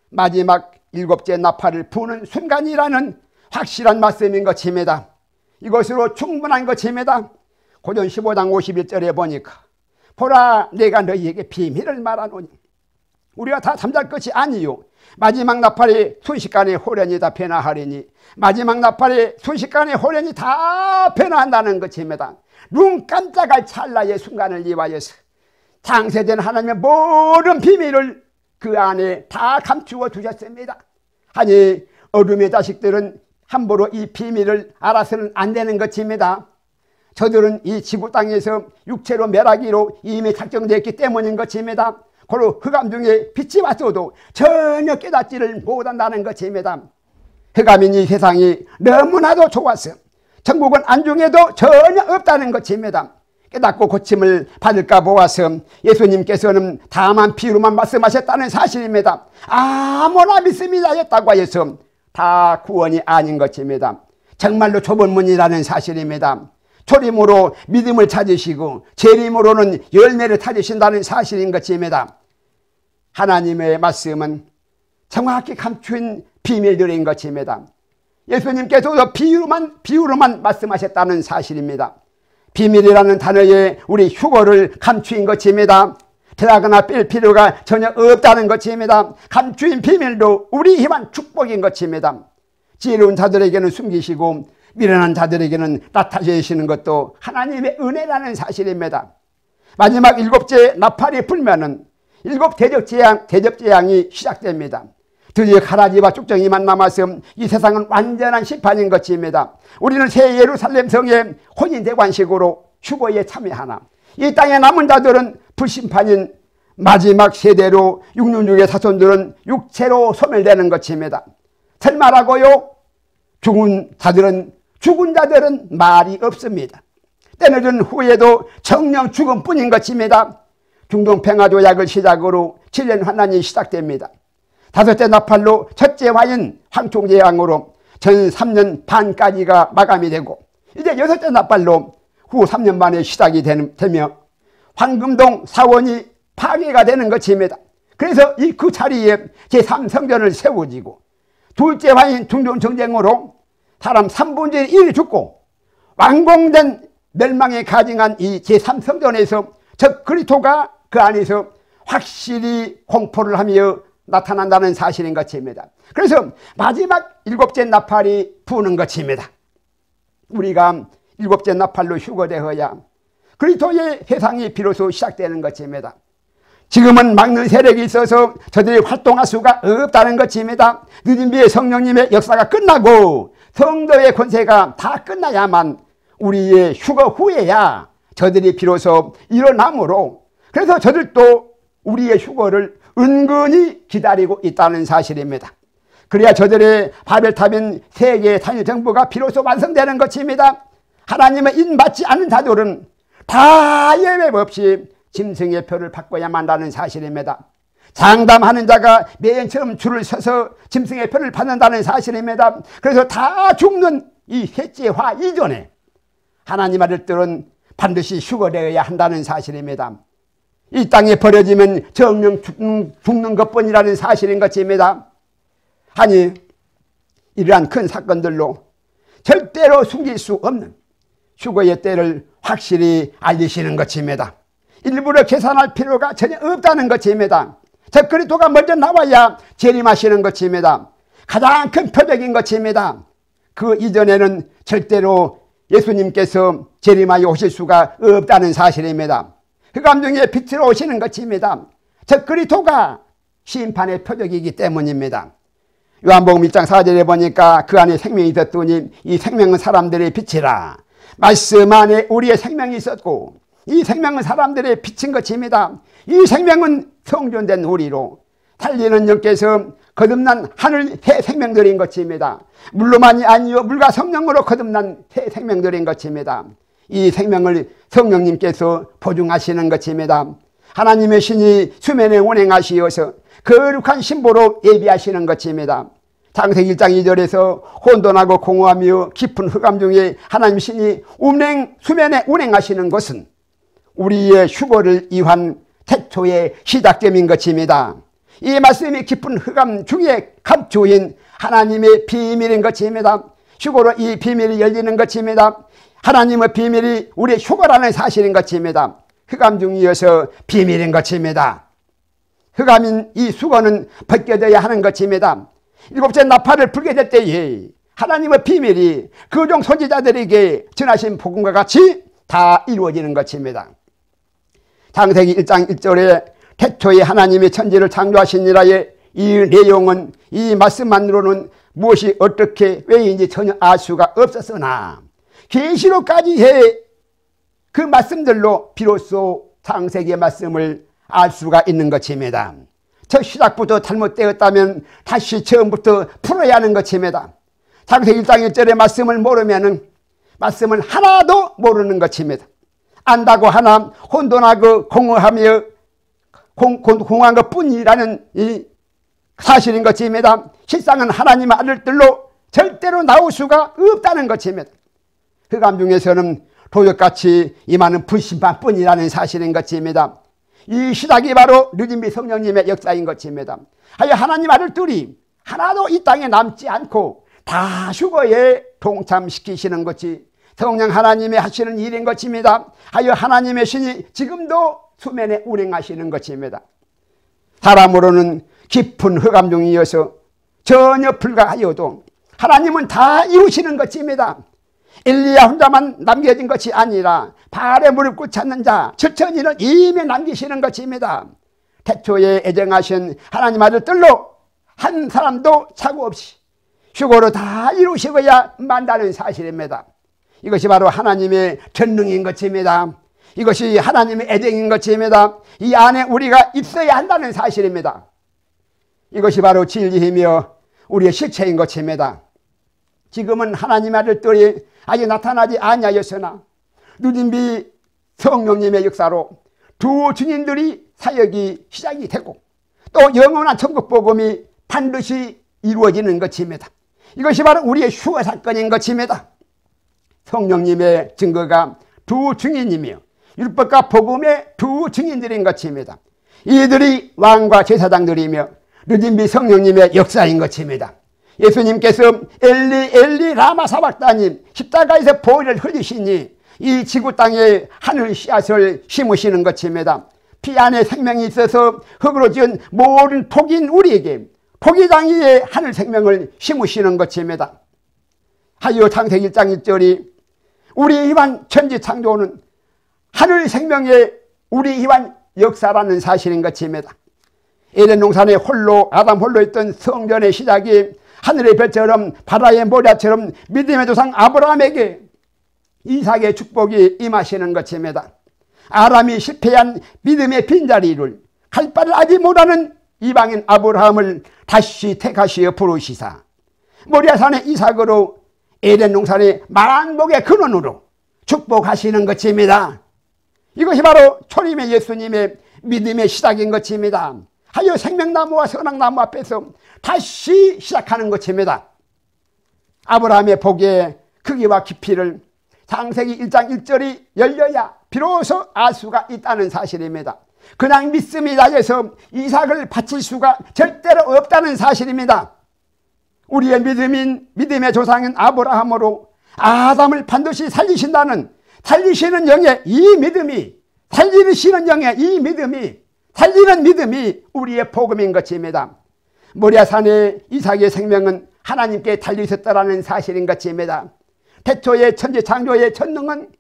마지막 일곱째 나팔을 부는 순간이라는 확실한 말씀인 것입니다. 이것으로 충분한 것입니다. 고전 15장 51절에 보니까 보라 내가 너희에게 비밀을 말하노니 우리가 다 잠잘 것이 아니요 마지막 나팔이 순식간에 호련히 다 변화하리니 마지막 나팔이 순식간에 호련히 다 변화한다는 것입니다. 눈 깜짝할 찰나의 순간을 이와여서 창세된 하나님의 모든 비밀을 그 안에 다 감추어 두셨습니다. 아니 어둠의 자식들은 함부로 이 비밀을 알아서는 안 되는 것입니다. 저들은 이 지구 땅에서 육체로 멸하기로 이미 작정되었기 때문인 것입니다. 고로 흑암 중에 빛이 왔어도 전혀 깨닫지를 못한다는 것입니다. 흑암인 이 세상이 너무나도 좋아서 천국은 안중에도 전혀 없다는 것입니다. 깨닫고 고침을 받을까 보아서 예수님께서는 다만 비유로만 말씀하셨다는 사실입니다. 아무나 믿습니다 했다고 해서 다 구원이 아닌 것입니다. 정말로 좁은 문이라는 사실입니다. 초림으로 믿음을 찾으시고 재림으로는 열매를 찾으신다는 사실인 것입니다. 하나님의 말씀은 정확히 감춘 비밀들인 것입니다. 예수님께서도 비유로만 말씀하셨다는 사실입니다. 비밀이라는 단어에 우리 휴거를 감추인 것입니다. 들어가거나 뺄 필요가 전혀 없다는 것입니다. 감추인 비밀도 우리 힘한 축복인 것입니다. 지혜로운 자들에게는 숨기시고 미련한 자들에게는 나타내시는 것도 하나님의 은혜라는 사실입니다. 마지막 일곱째 나팔이 불면은 일곱 대접재앙이 시작됩니다. 드디어 가라지와 쭉정이만 남아서 이 세상은 완전한 심판인 것입니다. 우리는 새 예루살렘 성의 혼인대관식으로 휴거에 참여하나 이 땅에 남은 자들은 불심판인 마지막 세대로 666의 자손들은 육체로 소멸되는 것입니다. 설마라고요? 죽은 자들은 말이 없습니다. 때늦은 후에도 정령 죽음뿐인 것입니다. 중동 평화조약을 시작으로 7년 환난이 시작됩니다. 다섯째 나팔로 첫째 화인 황총제왕으로 전 3년 반까지가 마감이 되고 이제 여섯째 나팔로 후 3년 만에 시작이 되며 황금동 사원이 파괴가 되는 것입니다. 그래서 그 자리에 제3성전을 세워지고 둘째 화인 중동전쟁으로 사람 3분의 1이 죽고 완공된 멸망에 가증한 이 제3성전에서 저 그리스도가 그 안에서 확실히 공포를 하며 나타난다는 사실인 것입니다. 그래서 마지막 일곱째 나팔이 부는 것입니다. 우리가 일곱째 나팔로 휴거되어야 그리스도의 회상이 비로소 시작되는 것입니다. 지금은 막는 세력이 있어서 저들이 활동할 수가 없다는 것입니다. 늦은 비에 성령님의 역사가 끝나고 성도의 권세가 다 끝나야만 우리의 휴거 후에야 저들이 비로소 일어나므로 그래서 저들도 우리의 휴거를 은근히 기다리고 있다는 사실입니다. 그래야 저들의 바벨탑인 세계의 단일 정부가 비로소 완성되는 것입니다. 하나님의 인받지 않은 자들은 다 예외 없이 짐승의 표를 바꿔야만 한다는 사실입니다. 장담하는 자가 매연처럼 줄을 서서 짐승의 표를 받는다는 사실입니다. 그래서 다 죽는 이 셋째 화 이전에 하나님 아들들은 반드시 휴거되어야 한다는 사실입니다. 이 땅에 버려지면 정령 죽는 것뿐이라는 사실인 것입니다. 아니 이러한 큰 사건들로 절대로 숨길 수 없는 휴거의 때를 확실히 알리시는 것입니다. 일부러 계산할 필요가 전혀 없다는 것입니다. 저 그리스도가 먼저 나와야 재림하시는 것입니다. 가장 큰 표적인 것입니다. 그 이전에는 절대로 예수님께서 재림하여 오실 수가 없다는 사실입니다. 흑암 중에 빛으로 오시는 것입니다. 저 그리스도가 심판의 표적이기 때문입니다. 요한복음 1장 4절에 보니까 그 안에 생명이 있었더니 이 생명은 사람들의 빛이라. 말씀 안에 우리의 생명이 있었고 이 생명은 사람들의 빛인 것입니다. 이 생명은 성전된 우리로 달리는 영께서 거듭난 하늘 새 생명들인 것입니다. 물로만이 아니요 물과 성령으로 거듭난 새 생명들인 것입니다. 이 생명을 성령님께서 보증하시는 것입니다. 하나님의 신이 수면에 운행하시어서 거룩한 신보로 예비하시는 것입니다. 창세기 1장 2절에서 혼돈하고 공허하며 깊은 흑암 중에 하나님 신이 수면에 운행하시는 것은 우리의 휴거를 이환 태초의 시작점인 것입니다. 이 말씀이 깊은 흑암 중에 감추인 하나님의 비밀인 것입니다. 휴거로 이 비밀이 열리는 것입니다. 하나님의 비밀이 우리의 휴거라는 사실인 것입니다. 흑암 중이어서 비밀인 것입니다. 흑암인 이 수거는 벗겨져야 하는 것입니다. 일곱째 나팔을 불게 될 때에 하나님의 비밀이 그종 선지자들에게 전하신 복음과 같이 다 이루어지는 것입니다. 창세기 1장 1절에 태초에 하나님이 천지를 창조하시니라의 이 내용은 이 말씀만으로는 무엇이 어떻게 왜인지 전혀 알 수가 없었으나 계시록까지의 그 말씀들로 비로소 창세기의 말씀을 알 수가 있는 것입니다. 저 시작부터 잘못되었다면 다시 처음부터 풀어야 하는 것입니다. 창세기 1장 1절의 말씀을 모르면 말씀을 하나도 모르는 것입니다. 안다고 하나 혼돈하고 공허하며 공허한 것뿐이라는 이 사실인 것입니다. 실상은 하나님의 아들들로 절대로 나올 수가 없다는 것입니다. 흑암 중에서는 도적같이 임하는 불신판뿐이라는 사실인 것입니다. 이 시작이 바로 늦은비 성령님의 역사인 것입니다. 하여 하나님 아들들이 하나도 이 땅에 남지 않고 다 휴거에 동참시키시는 것이 성령 하나님이 하시는 일인 것입니다. 하여 하나님의 신이 지금도 수면에 운행하시는 것입니다. 사람으로는 깊은 흑암 중이어서 전혀 불가하여도 하나님은 다 이루시는 것입니다. 엘리야 혼자만 남겨진 것이 아니라 발에 무릎 꿇지 않는 자 천천히는 이미 남기시는 것입니다. 태초에 애정하신 하나님 아들들로 한 사람도 착오 없이 휴거로 다 이루시고야 만다는 사실입니다. 이것이 바로 하나님의 전능인 것입니다. 이것이 하나님의 애정인 것입니다. 이 안에 우리가 있어야 한다는 사실입니다. 이것이 바로 진리이며 우리의 실체인 것입니다. 지금은 하나님 아들들이 아직 나타나지 아니하였으나 늦은비 성령님의 역사로 두 주님들이 사역이 시작이 되고 또 영원한 천국 복음이 반드시 이루어지는 것입니다. 이것이 바로 우리의 휴거 사건인 것입니다. 성령님의 증거가 두 증인이며 율법과 복음의 두 증인들인 것입니다. 이들이 왕과 제사장들이며 늦은비 성령님의 역사인 것입니다. 예수님께서 엘리 엘리 라마 사박다님 십자가에서 보혈을 흘리시니 이 지구 땅에 하늘 씨앗을 심으시는 것입니다. 피 안에 생명이 있어서 흙으로 지은 모든 토기인 우리에게 토기장이의 하늘 생명을 심으시는 것입니다. 하여 창세기 1장 1절이 우리 이완 천지 창조는 하늘 생명의 우리 이완 역사라는 사실인 것입니다. 에덴 동산에 홀로 아담 홀로 있던 성전의 시작이 하늘의 별처럼 바다의 모래처럼 믿음의 조상 아브라함에게 이삭의 축복이 임하시는 것입니다. 아람이 실패한 믿음의 빈자리를 갈 바를 알지 못하는 이방인 아브라함을 다시 택하시어 부르시사 모리아산의 이삭으로 에덴 동산의 만복의 근원으로 축복하시는 것입니다. 이것이 바로 초림의 예수님의 믿음의 시작인 것입니다. 하여 생명나무와 선악나무 앞에서 다시 시작하는 것입니다. 아브라함의 복의 크기와 깊이를 창세기 1장 1절이 열려야 비로소 알 수가 있다는 사실입니다. 그냥 믿음이 낮아서 이삭을 바칠 수가 절대로 없다는 사실입니다. 우리의 믿음의 조상인 아브라함으로 아담을 반드시 살리신다는 살리시는 영의 이 믿음이 살리시는 영의 이 믿음이 살리는 믿음이 우리의 복음인 것입니다. 모리아산의 이삭의 생명은 하나님께 달려있었다라는 사실인 것입니다. 태초의 천지 창조의 전능은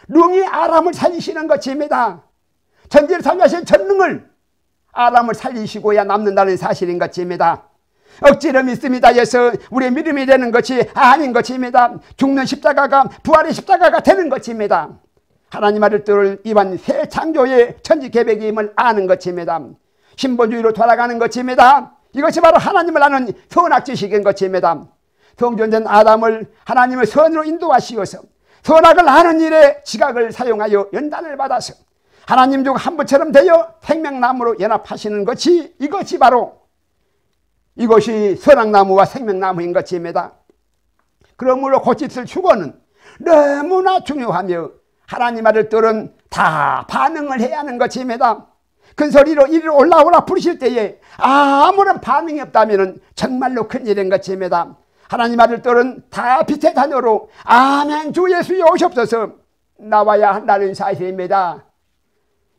능히 아람을 살리시는 것입니다. 천지를 창조하신 전능을 아람을 살리시고야 남는다는 사실인 것입니다. 억지로 믿음이 다해서 우리의 믿음이 되는 것이 아닌 것입니다. 죽는 십자가가 부활의 십자가가 되는 것입니다. 하나님 아들 뜻을 이반 새 창조의 천지 계획임을 아는 것입니다. 신본주의로 돌아가는 것입니다. 이것이 바로 하나님을 아는 선악 지식인 것입니다. 성전된 아담을 하나님의 선으로 인도하시어서 선악을 아는 일에 지각을 사용하여 연단을 받아서 하나님 중 한 분처럼 되어 생명나무로 연합하시는 것이 이것이 바로 이것이 선악나무와 생명나무인 것입니다. 그러므로 곧있을 휴거는 너무나 중요하며 하나님 아들 들은 다 반응을 해야 하는 것입니다. 큰 소리로 이리로 올라오라 부르실 때에 아무런 반응이 없다면 정말로 큰일인 것입니다. 하나님 아들들은 다 빛의 자녀로 아멘 주 예수여 오시옵소서 나와야 한다는 사실입니다.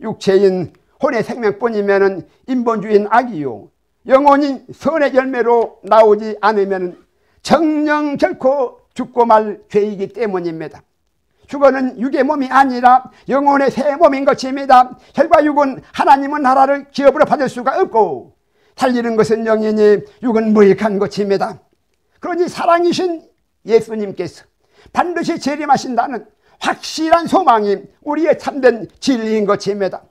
육체인 혼의 생명뿐이면 인본주의인 악이요 영혼인 선의 열매로 나오지 않으면 정령 결코 죽고 말 죄이기 때문입니다. 휴거는 육의 몸이 아니라 영혼의 새 몸인 것입니다. 혈과 육은 하나님의 나라를 기업으로 받을 수가 없고 살리는 것은 영이니 육은 무익한 것입니다. 그러니 사랑이신 예수님께서 반드시 재림하신다는 확실한 소망이 우리의 참된 진리인 것입니다.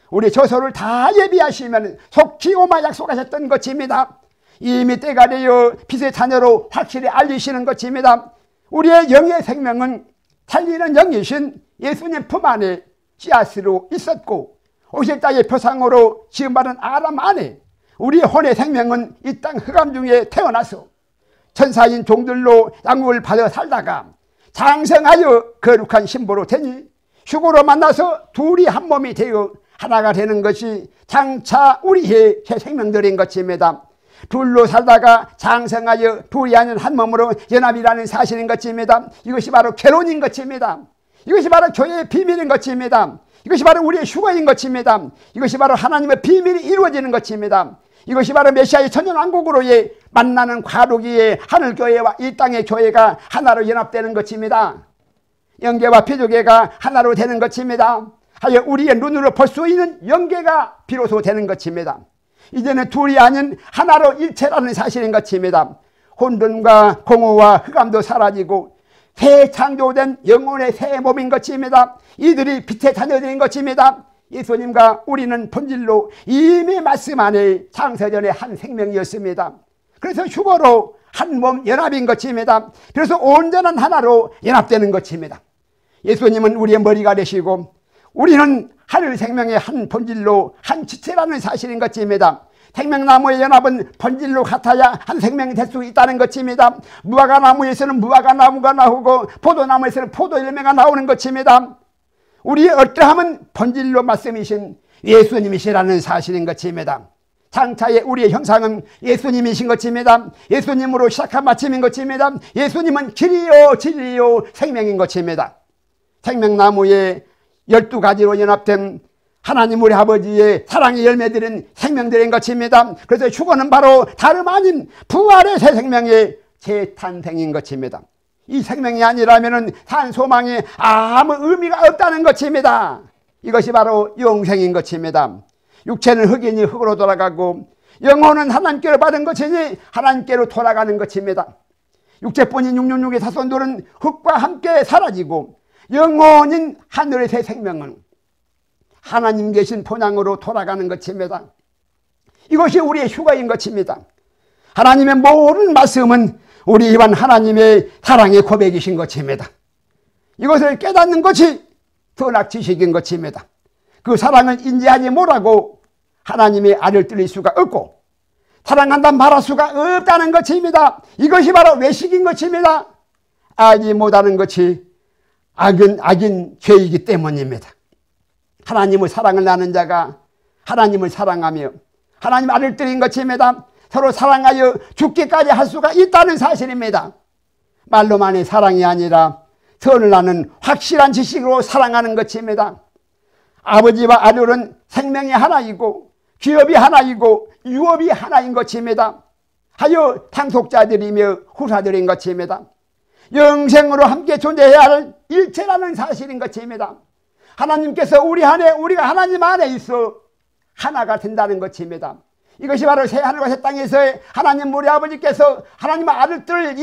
우리 저소를 다 예비하시면 속히 오마 약속하셨던 것입니다. 이미 때가 되어 빛의 자녀로 확실히 알리시는 것입니다. 우리의 영의 생명은 살리는 영이신 예수님 품 안에 씨앗으로 있었고 오실 자의 표상으로 지음받은 아람 안에 우리의 혼의 생명은 이 땅 흑암 중에 태어나서 천사인 종들로 양육을 받아 살다가 장성하여 거룩한 신부로 되니 휴거로 만나서 둘이 한 몸이 되어 하나가 되는 것이 장차 우리의 새 생명들인 것입니다. 둘로 살다가 장성하여 둘이 아닌 한 몸으로 연합이라는 사실인 것입니다. 이것이 바로 결혼인 것입니다. 이것이 바로 교회의 비밀인 것입니다. 이것이 바로 우리의 휴거인 것입니다. 이것이 바로 하나님의 비밀이 이루어지는 것입니다. 이것이 바로 메시아의 천년왕국으로의 만나는 과도기의 하늘교회와 이 땅의 교회가 하나로 연합되는 것입니다. 영계와 피조계가 하나로 되는 것입니다. 하여 우리의 눈으로 볼 수 있는 영계가 비로소 되는 것입니다. 이제는 둘이 아닌 하나로 일체라는 사실인 것입니다. 혼돈과 공허와 흑암도 사라지고 새 창조된 영혼의 새 몸인 것입니다. 이들이 빛의 자녀들인 것입니다. 예수님과 우리는 본질로 이미 말씀 안에 창세전의 한 생명이었습니다. 그래서 휴거로 한 몸 연합인 것입니다. 그래서 온전한 하나로 연합되는 것입니다. 예수님은 우리의 머리가 되시고 우리는 하늘 생명의 한 본질로 한 지체라는 사실인 것입니다. 생명나무의 연합은 본질로 같아야 한 생명이 될 수 있다는 것입니다. 무화과나무에서는 무화과나무가 나오고 포도나무에서는 포도열매가 나오는 것입니다. 우리의 어떠함은 본질로 말씀이신 예수님이시라는 사실인 것입니다. 장차의 우리의 형상은 예수님이신 것입니다. 예수님으로 시작한 마침인 것입니다. 예수님은 길이요 진리요 생명인 것입니다. 생명나무의 12가지로 연합된 하나님 우리 아버지의 사랑의 열매들은 생명들인 것입니다. 그래서 휴거는 바로 다름 아닌 부활의 새 생명의 재탄생인 것입니다. 이 생명이 아니라면 산 소망에 아무 의미가 없다는 것입니다. 이것이 바로 영생인 것입니다. 육체는 흙이니 흙으로 돌아가고 영혼은 하나님께로 받은 것이니 하나님께로 돌아가는 것입니다. 육체뿐인 666의 자손들은 흙과 함께 사라지고 영혼인 하늘의 새 생명은 하나님 계신 본향으로 돌아가는 것입니다. 이것이 우리의 휴거인 것입니다. 하나님의 모든 말씀은 우리 입안 하나님의 사랑의 고백이신 것입니다. 이것을 깨닫는 것이 선악 지식인 것입니다. 그 사랑을 인지하지 못하고 하나님의 알을 들릴 수가 없고 사랑한다 말할 수가 없다는 것입니다. 이것이 바로 외식인 것입니다. 알지 못하는 것이 악인 죄이기 때문입니다. 하나님의 사랑을 나는 자가 하나님을 사랑하며 하나님 알을 들인 것입니다. 서로 사랑하여 죽기까지 할 수가 있다는 사실입니다. 말로만의 사랑이 아니라 선을 나는 확실한 지식으로 사랑하는 것입니다. 아버지와 아들은 생명이 하나이고 기업이 하나이고 유업이 하나인 것입니다. 하여 상속자들이며 후사들인 것입니다. 영생으로 함께 존재해야 할 일체라는 사실인 것입니다. 하나님께서 우리 안에 우리가 하나님 안에 있어 하나가 된다는 것입니다. 이것이 바로 새 하늘과 새 땅에서의 하나님 우리 아버지께서 하나님의 아들들을